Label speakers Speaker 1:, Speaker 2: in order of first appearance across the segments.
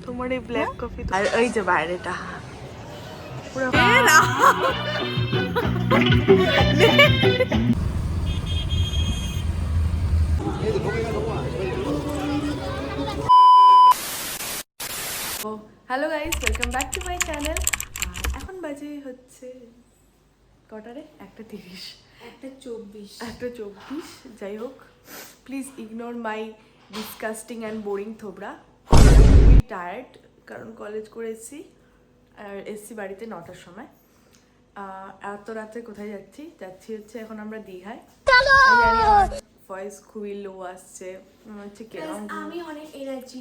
Speaker 1: তোমার এই black coffee আর ওই যে বাইরেটা পুরো hello guys, welcome back to my channel. আর এখন বাজে হচ্ছে কটারে 1:30 1:24। যাই হোক, please ignore my disgusting and boring থোবরা। খুবই টায়ার্ড, কারণ কলেজ করে এসেছি আর এসছি বাড়িতে 9টার সময়। এত রাতে কোথায় যাচ্ছি হচ্ছে এখন আমরা দীঘায়। ভয়েস খুবই লো আসছে, মনে হচ্ছে কেমন।
Speaker 2: আমি অনেক এনার্জি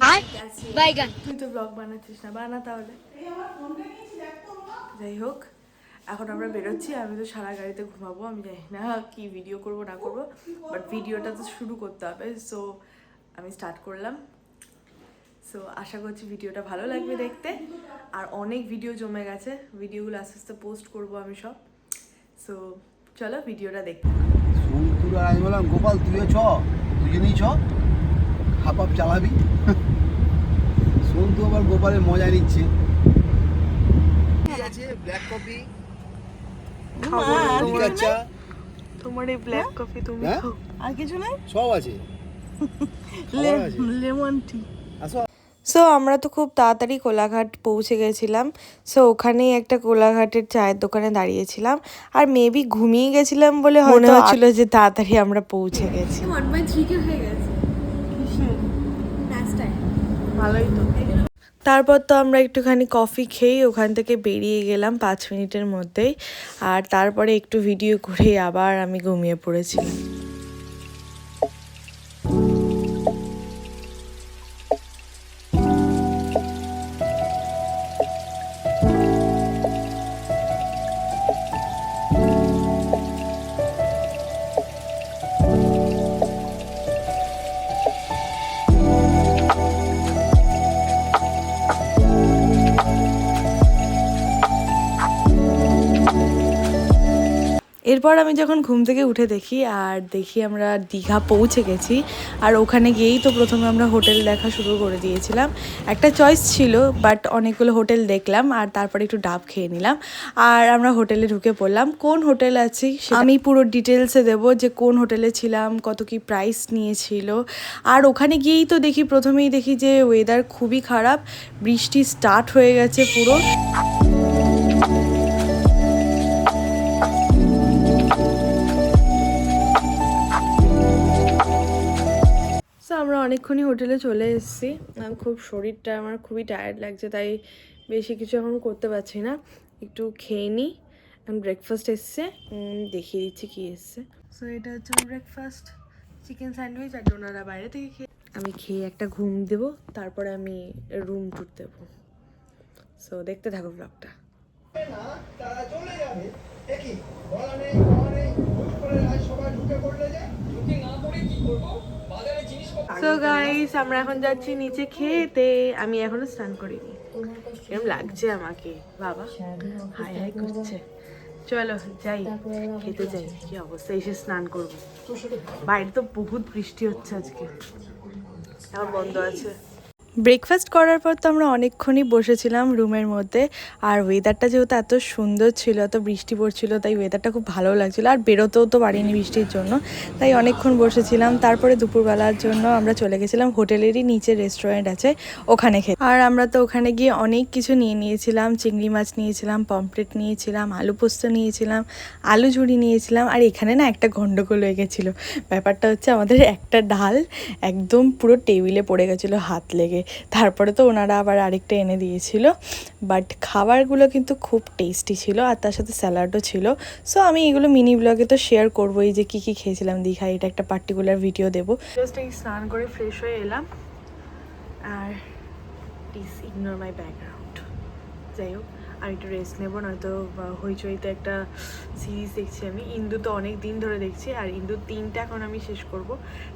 Speaker 2: আছে।
Speaker 1: তুই তো ব্লগ বানাচ্ছিস না, বানা তাহলে। যাই হোক, এখন আমরা বেরোচ্ছি। আমি তো সারা গাড়িতে ঘুমাবো, আমি জানি না কি ভিডিও করব না করব, বাট ভিডিওটা তো শুরু করতে হবে। সো আমি স্টার্ট করলাম। সো আশা করছি ভিডিওটা ভালো লাগবে দেখতে। আর অনেক ভিডিও জমে গেছে, ভিডিওগুলো আস্তে আস্তে পোস্ট করবো আমি সব। সো চলো ভিডিওটা দেখতে।
Speaker 3: আমি বললাম গোপাল তুইও দুজনেই হাফ হাফ চালাবি। সন্তু আবার গোপালের মজা নিচ্ছে। ঠিক আছে, ব্ল্যাক কফি
Speaker 1: তোমার এই ব্ল্যাক কফি তুমি খাও, আর কিছু নাই,
Speaker 3: সব আছে,
Speaker 1: লেমন টি।
Speaker 3: আসো।
Speaker 4: সো আমরা তো খুব তাড়াতাড়ি কোলাঘাট পৌঁছে গেছিলাম। সো ওখানেই একটা কোলাঘাটের চায়ের দোকানে দাঁড়িয়েছিলাম। আর মেবি ঘুমিয়ে গেছিলাম বলে মনে হচ্ছিল যে তাড়াতাড়ি আমরা পৌঁছে গেছি।
Speaker 2: 1.3 কে হয়ে গেছে রাস্তায়,
Speaker 1: ভালোই তো।
Speaker 4: তারপর তো আমরা একটুখানি কফি খেয়ে ওখান থেকে বেরিয়ে গেলাম 5 মিনিটের মধ্যেই। আর তারপরে একটু ভিডিও করে আবার আমি ঘুমিয়ে পড়েছিলাম। এরপর আমি যখন ঘুম থেকে উঠে দেখি আমরা দীঘা পৌঁছে গেছি। আর ওখানে গিয়েই তো প্রথমে আমরা হোটেল দেখা শুরু করে দিয়েছিলাম। একটা চয়েস ছিল, বাট অনেকগুলো হোটেল দেখলাম আর তারপরে একটু ডাব খেয়ে নিলাম। আর আমরা হোটেলে ঢুকে পড়লাম। কোন হোটেল আছি আমি পুরো ডিটেলসে দেবো, যে কোন হোটেলে ছিলাম, কত কি প্রাইস নিয়েছিল। আর ওখানে গিয়েই তো প্রথমেই দেখি যে ওয়েদার খুবই খারাপ, বৃষ্টি স্টার্ট হয়ে গেছে পুরো। আমরা অনেকক্ষণই হোটেলে চলে এসেছি। শরীরটা আমার খুবই টায়ার্ড লাগছে, তাই বেশি কিছু এখন করতে পারছি না। একটু খেয়ে নিই। এখন ব্রেকফাস্ট এসছে, দেখিয়ে দিচ্ছি কি এসছে।
Speaker 1: সো এটা হচ্ছে ব্রেকফাস্ট, চিকেন স্যান্ডউইচ। আর ডোনারা বাইরে থেকে খেয়ে
Speaker 4: আমি খেয়ে একটা ঘুম দেবো, তারপরে আমি রুম ট্যুর দেবো। সো দেখতে থাকো ব্লগটা।
Speaker 1: সো গাইস, আমরা এখন যাচ্ছি নিচে খেতে। আমি এখনো স্নান করিনি, এরকম লাগছে আমাকে বাবা, হাই হাই করছে। চলো যাই, খেতে যাই। কি অবস্থা, এসে স্নান করবো। বাইরে তো বহুত বৃষ্টি হচ্ছে আজকে, এখন বন্ধ আছে।
Speaker 4: ব্রেকফাস্ট করার পর তো আমরা অনেকক্ষণই বসেছিলাম রুমের মধ্যে। আর ওয়েদারটা যেহেতু এত সুন্দর ছিল, এত বৃষ্টি পড়ছিল, তাই ওয়েদারটা খুব ভালো লাগছিলো। আর বেরোতেও তো পারিনি বৃষ্টির জন্য, তাই অনেকক্ষণ বসেছিলাম। তারপরে দুপুরবেলার জন্য আমরা চলে গেছিলাম হোটেলেরই নিচে রেস্টুরেন্ট আছে, ওখানে খেতে। আর আমরা তো ওখানে গিয়ে অনেক কিছু নিয়েছিলাম। চিংড়ি মাছ নিয়েছিলাম, পমফ্রেট নিয়েছিলাম, আলু পোস্ত নিয়েছিলাম, আলু ঝুড়ি নিয়েছিলাম। আর এখানে না একটা গন্ডগোল হয়ে গেছিলো। ব্যাপারটা হচ্ছে আমাদের একটা ডাল একদম পুরো টেবিলে পড়ে গেছিলো হাত লেগে। তারপরে তো ওনারা আবার আরেকটা এনে দিয়েছিল। বাট খাবারগুলো কিন্তু খুব টেস্টি ছিল, আর তার সাথে স্যালাডও ছিল। সো আমি এগুলো মিনি ব্লগে তো শেয়ার করবোই, যে কী কী খেয়েছিলাম দীঘায়, এটা একটা পার্টিকুলার ভিডিও দেবো।
Speaker 1: জাস্ট এই স্নান করে ফ্রেশ হয়ে এলাম। আর প্লিজ ইগনোর মাই ব্যাকগ্রাউন্ড। যাই হোক, আমি একটু রেস্ট নেবো, নয়তো হইচইতে একটা সিরিজ দেখছি আমি। ইন্দু তো অনেক দিন ধরে দেখছি, আর ইন্দু 3টা এখন আমি শেষ করব।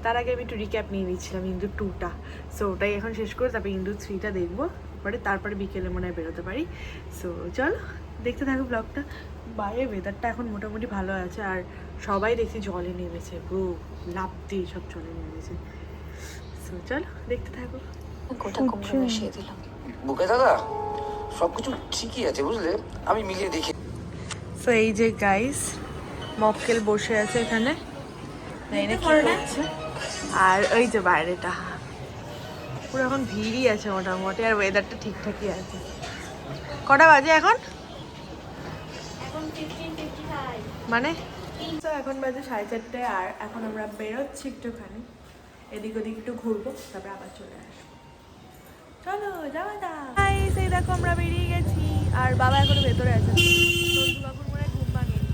Speaker 1: তার আগে আমি একটু রিক্যাপ নিয়ে নিচ্ছিলাম ইন্দু 2টা। সো ওটাই এখন শেষ করে তারপরে ইন্দু 3টা দেখবো, তারপরে বিকেলে মনে হয় বেরোতে পারি। সো চল দেখতে থাকো ব্লগটা। বাইরে ওয়েদারটা এখন মোটামুটি ভালো আছে, আর সবাই দেখছি জলে নেমেছে, লাফ দিয়ে সব জলে নেমেছে। সো চল দেখতে থাকো।
Speaker 5: গোটা কুমড়ো বসিয়ে দিলাম।
Speaker 6: বুকে দাদা সবকিছু ঠিকই আছে বুঝলে, আমি মিলিয়ে দেখি।
Speaker 1: সো এই যে গাইস মক্কেল বসে আছে এখানে, আর ওই যে বাইরেটা পুরো এখন ভিড়ই আছে মোটামুটি, আর ওয়েদারটা ঠিকঠাকই আছে। কটা বাজে এখন? মানে তো এখন বাজে 4:30, আর এখন আমরা বেরোচ্ছি একটুখানি, এদিক ওদিক একটু ঘুরবো, তারপরে আবার চলে আসবো। চলো যাওয়া যাক। এই দেখো আমরা বেরিয়ে গেছি, আর বাবা এখনো ভেতরে আছে, বাবুর মনে ঘুম ভাঙেনি।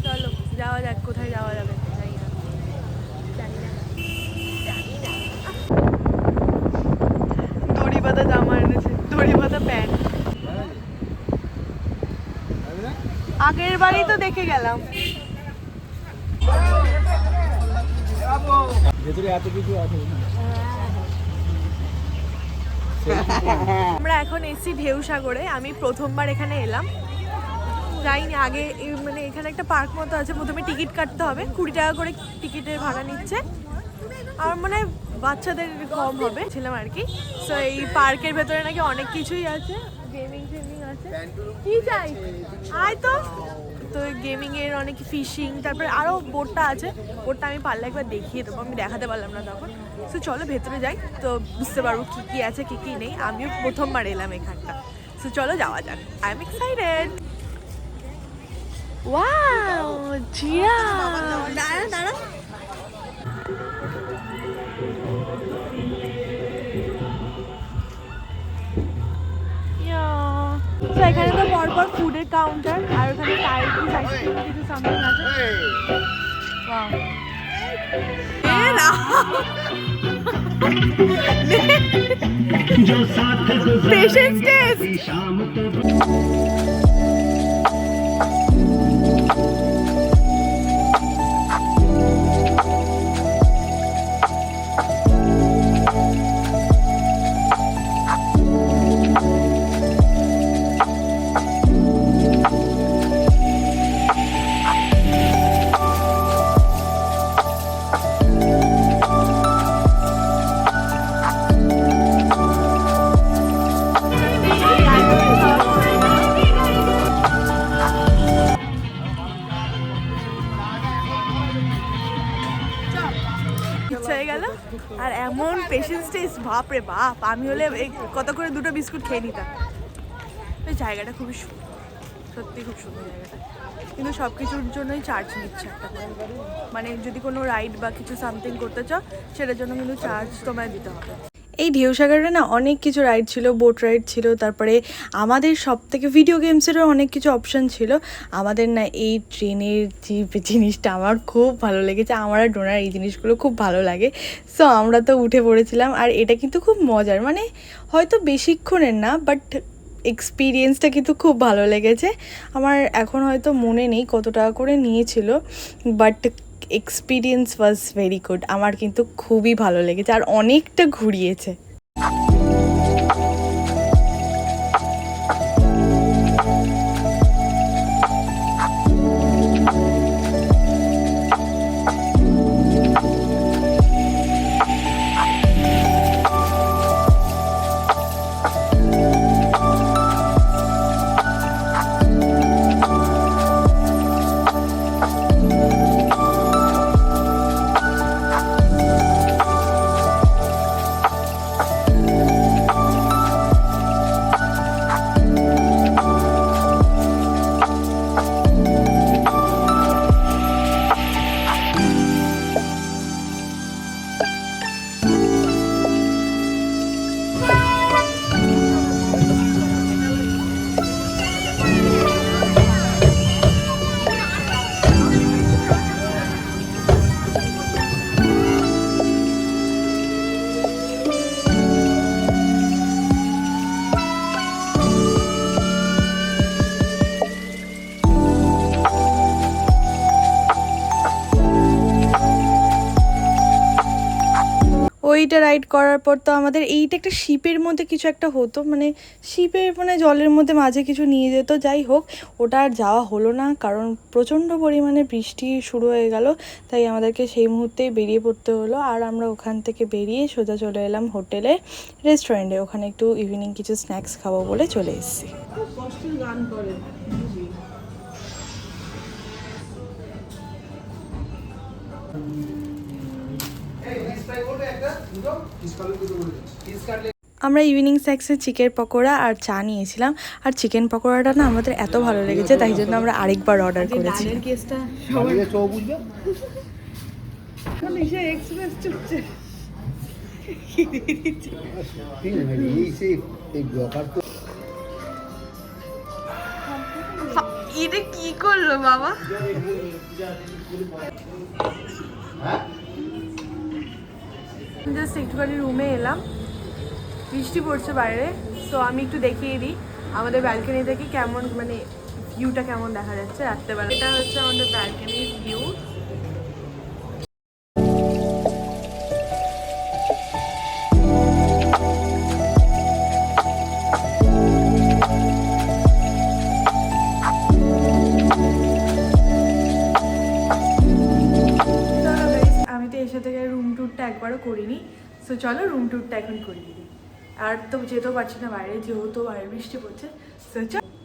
Speaker 1: চলো যাওয়া যাক, কোথায় যাওয়া যাবে জানি না, দড়ি বাঁধা জামা এনেছে, দড়ি বাঁধা প্যান্ট। আগের বারই তো দেখে গেলাম।
Speaker 3: ভেতরে এত কিছু আছে।
Speaker 1: আমরা এখন এসছি ঢেউসাগরে। আমি প্রথমবার এখানে এলাম, যাইনি আগে। মানে এখানে একটা পার্ক মতো আছে, প্রথমে টিকিট কাটতে হবে, 20 টাকা করে টিকিটের ভাড়া নিচ্ছে। আমার মনে হয় বাচ্চাদের কম হবে ছিলাম আর কি। সো এই পার্কের ভেতরে নাকি অনেক কিছুই আছে, গেমিং টেমিং আছে। কি চাই আয় তো। তো গেমিং এর অনেক ফিশিং, তারপরে আরও বোটটা আছে। বোটটা আমি পারলে একবার দেখিয়ে দেবো, আমি দেখাতে পারলাম না তখন। সো চলো ভেতরে যাই, তো বুঝতে পারবো কী কী আছে কী কী নেই। আমিও প্রথমবার এলাম এখানটা, সো চলো যাওয়া যাক। I am excited. Wow Zia, দাঁড়া দাঁড়া। তো এখানে তো পরপর ফুডের কাউন্টার, আর ওখানে টাইপিস আইসক্রিম কিছু সামথিং আছে। Wow patience test. হয়ে গেল, আর এমন পেশেন্স টেস্ট, বাপ রে বাপ। আমি হলে কত করে 2টো বিস্কুট খেয়ে নিতাম। এই জায়গাটা খুবই সুন্দর, সত্যি খুব সুন্দর জায়গাটা, কিন্তু সব কিছুর জন্যই চার্জ নিচ্ছে একটা করে। মানে যদি কোনো রাইড বা কিছু সামথিং করতে চাও, সেটার জন্য কিন্তু চার্জ তোমায় দিতে হবে। এই ঢেউসাগরে না অনেক কিছু রাইড ছিল, বোট রাইড ছিল, তারপরে আমাদের সব থেকে ভিডিও গেমসেরও অনেক কিছু অপশান ছিল। আমাদের না এই ট্রেনের যে জিনিসটা আমার খুব ভালো লেগেছে, আমার আর ডোনার এই জিনিসগুলো খুব ভালো লাগে। সো আমরা তো উঠে পড়েছিলাম, আর এটা কিন্তু খুব মজার, মানে হয়তো বেশিক্ষণের না, বাট এক্সপিরিয়েন্সটা কিন্তু খুব ভালো লেগেছে আমার। এখন হয়তো মনে নেই কত টাকা করে নিয়েছিল, but experience was very good. আমার কিন্তু খুবই ভালো লেগেছে, আর অনেকটা ঘুরিয়েছে।
Speaker 4: ওইটা রাইড করার পর তো আমাদের এইটা একটা শিপের মধ্যে কিছু একটা হতো, মানে শিপের মানে জলের মধ্যে মাঝে কিছু নিয়ে যেত। যাই হোক, ওটা আর যাওয়া হলো না কারণ প্রচণ্ড পরিমাণে বৃষ্টি শুরু হয়ে গেল, তাই আমাদেরকে সেই মুহূর্তেই বেরিয়ে পড়তে হলো। আর আমরা ওখান থেকে বেরিয়ে সোজা চলে এলাম হোটেলে, রেস্টুরেন্টে। ওখানে একটু ইভিনিং কিছু স্ন্যাক্স খাবো বলে চলে এসেছি।
Speaker 1: গান করে
Speaker 4: আমরা ইভিনিং স্ন্যাক্সে চিকেন পকোড়া আর চা নিয়েছিলাম। আর চিকেন পকোড়াটা না আমাদের এত ভালো লেগেছে, তাই জন্য আমরা আরেকবার অর্ডার করেছি।
Speaker 1: ডালের কেসটা
Speaker 3: চৌ বুঝবে
Speaker 1: এক্সপ্রেস চলছে।
Speaker 3: এই ব্লকার তো
Speaker 1: এটা কি করলো বাবা? জাস্ট একটুখানি রুমে এলাম, বৃষ্টি পড়ছে বাইরে, সো আমি একটু দেখিয়ে দিই আমাদের ব্যালকনি থেকে কেমন মানে ভিউটা কেমন দেখা যাচ্ছে রাত্রেবেলা। এটা হচ্ছে আমাদের ব্যালকনির ভিউ। আমি তো এসে থেকে রুম ট্যুরটা একবারও করিনি, সো চলো রুম ট্যুরটা এখন করিয়ে দিই। আর তো যেতেও পারছি না বাইরে, যেহেতু বাইরে বৃষ্টি পড়ছে, সো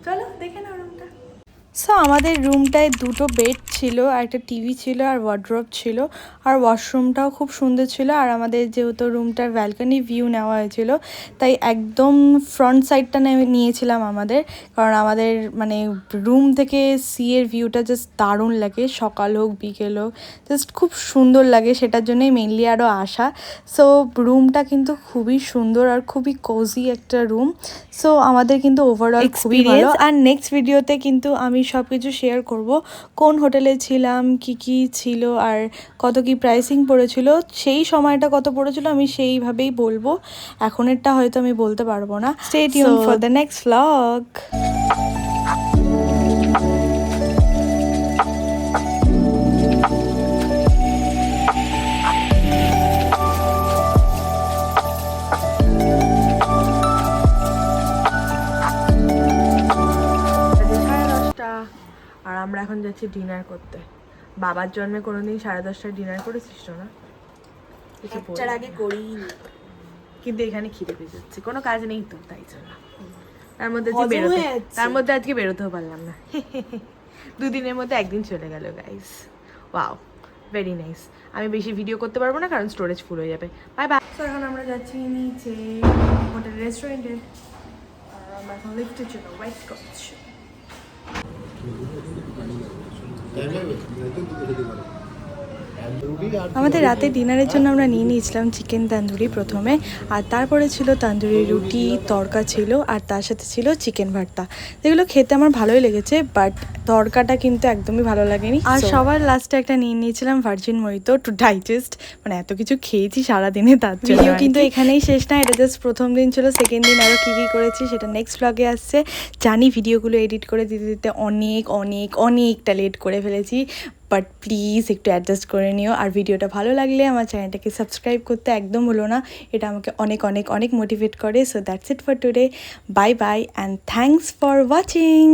Speaker 1: চলো দেখে নাও রুমটা।
Speaker 4: সো আমাদের রুমটায় দুটো বেড ছিল, আর একটা টিভি ছিল, আর ওয়ার্ড্রপ ছিল, আর ওয়াশরুমটাও খুব সুন্দর ছিল। আর আমাদের যেহেতু রুমটার ব্যালকনি ভিউ নেওয়া হয়েছিল, তাই একদম ফ্রন্ট সাইডটা নিয়েছিলাম আমাদের, কারণ আমাদের মানে রুম থেকে সিয়ের ভিউটা জাস্ট দারুণ লাগে, সকাল হোক বিকেল হোক জাস্ট খুব সুন্দর লাগে, সেটার জন্যই মেনলি আরও আসা। সো রুমটা কিন্তু খুবই সুন্দর আর খুবই কোজি একটা রুম। সো আমাদের কিন্তু ওভারঅল খুবই ভালো। আর নেক্সট ভিডিওতে কিন্তু আমি সব কিছু শেয়ার করব, কোন হোটেলে ছিলাম, কি কি ছিল, আর কত কি প্রাইসিং পড়েছিল, সেই সময়টা কত পড়েছিল আমি সেইভাবেই বলবো। এখনেরটা হয়তো আমি বলতে পারবো না। Stay tune for the next vlog.
Speaker 1: আর আমরা এখন যাচ্ছি ডিনার করতে। বাবার জন্মে কোনোদিন 10:30টায় ডিনার করেছিস তো না? কিছু
Speaker 2: একটার আগে করি,
Speaker 1: কিন্তু এখানে খিদে পেয়ে যাচ্ছে, কোনো কাজ নেই তো তাই জন্য। তার মধ্যে আজকে বেরোতেও পারলাম না। দুদিনের মধ্যে একদিন চলে গেল গাইস। Wow, very nice. আমি বেশি ভিডিও করতে পারবো না কারণ স্টোরেজ ফুল হয়ে যাবে। Bye bye. তো এখন আমরা যাচ্ছি নিচে হোটেল রেস্টুরেন্টে, আর আমরা এখন লিফটের জন্য ওয়েট করছি।
Speaker 4: আমাদের রাতে ডিনারের জন্য আমরা নিয়ে নিয়েছিলাম চিকেন তান্দুরি প্রথমে, আর তারপরে ছিল তান্দুরি রুটি, তড়কা ছিল, আর তার সাথে ছিল চিকেন ভর্তা, যেগুলো খেতে আমার ভালোই লেগেছে, বাট তড়কাটা কিন্তু একদমই ভালো লাগেনি। আর সবার লাস্টে একটা নিয়ে নিয়েছিলাম ভার্জিন মহিতো টু ডাইজেস্ট, মানে এত কিছু খেয়েছি সারাদিনে তার জন্য। কিন্তু এখানেই শেষ না, এটা জাস্ট প্রথম দিন ছিল। সেকেন্ড দিন আরও কী কী করেছি সেটা নেক্সট ব্লগে আসছে। জানি ভিডিওগুলো এডিট করে দিতে দিতে অনেকটা লেট করে ফেলেছি, বাট প্লিজ একটু অ্যাডজাস্ট করে নিও। আর ভিডিওটা ভালো লাগলে আমার চ্যানেলটাকে সাবস্ক্রাইব করতে একদম ভুলো না, এটা আমাকে অনেক মোটিভেট করে। So that's it for today, bye bye and thanks for watching.